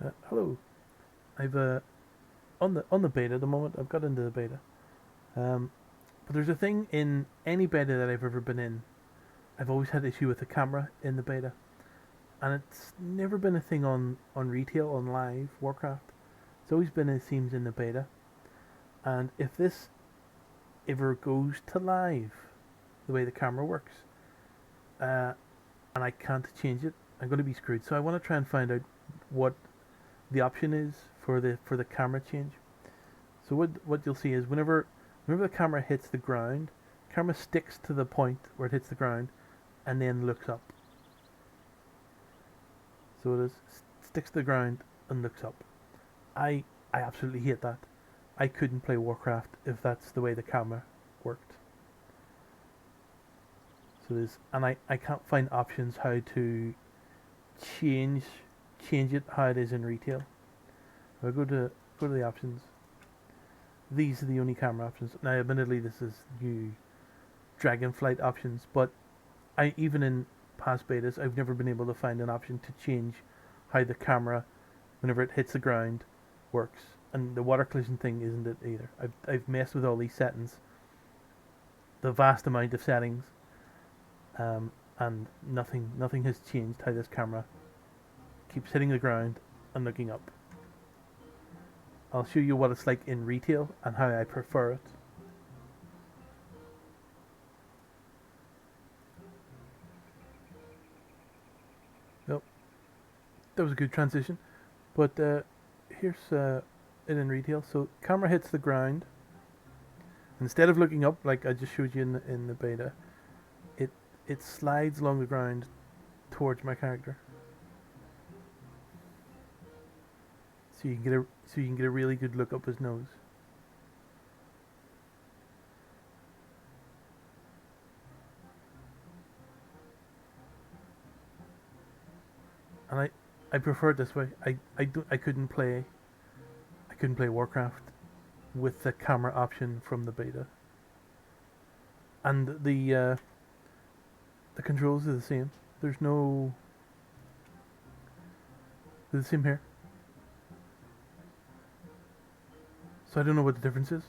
Hello. I've on the beta at the moment. I've got into the beta. Um, but there's a thing in any beta that I've ever been in. I've always had issue with the camera in the beta, and it's never been a thing on retail on live Warcraft. It's always been it seems in the beta. And if this ever goes to live, the way the camera works, uh, and I can't change it, I'm going to be screwed. So I want to try and find out what the option is for the camera change. So what you'll see is whenever the camera hits the ground, camera sticks to the point where it hits the ground and then looks up. So it is sticks to the ground and looks up. I I absolutely hate that. I couldn't play Warcraft if that's the way the camera worked. So there's and I can't find options how to change change it how it is in retail. I'll go to the options. These are the only camera options. Now, admittedly, this is new Dragonflight options, but I even in past betas, I've never been able to find an option to change how the camera, whenever it hits the ground, works. And the water collision thing isn't it either. I've messed with all these settings, the vast amount of settings, and nothing has changed how this camera keeps hitting the ground and looking up. I'll show you what it's like in retail and how I prefer it. Yep, that was a good transition. But here's it in retail. So camera hits the ground. Instead of looking up like I just showed you in the beta, it it slides along the ground towards my character. So you can get a really good look up his nose. And I prefer it this way. I couldn't play Warcraft with the camera option from the beta. And the controls are the same. There's no they're the same here. So I don't know what the difference is.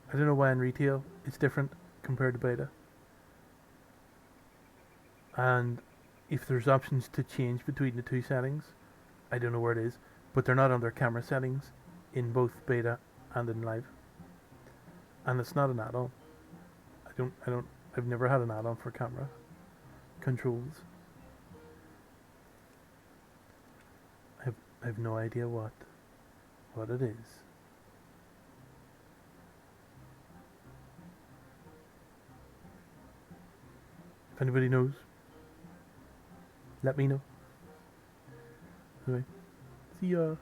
I don't know why in retail it's different compared to beta. And if there's options to change between the two settings, I don't know where it is. But they're not under camera settings in both beta and in live. And it's not an add-on. I've never had an add-on for camera controls. I have no idea what it is. If anybody knows, let me know. Anyway, see ya.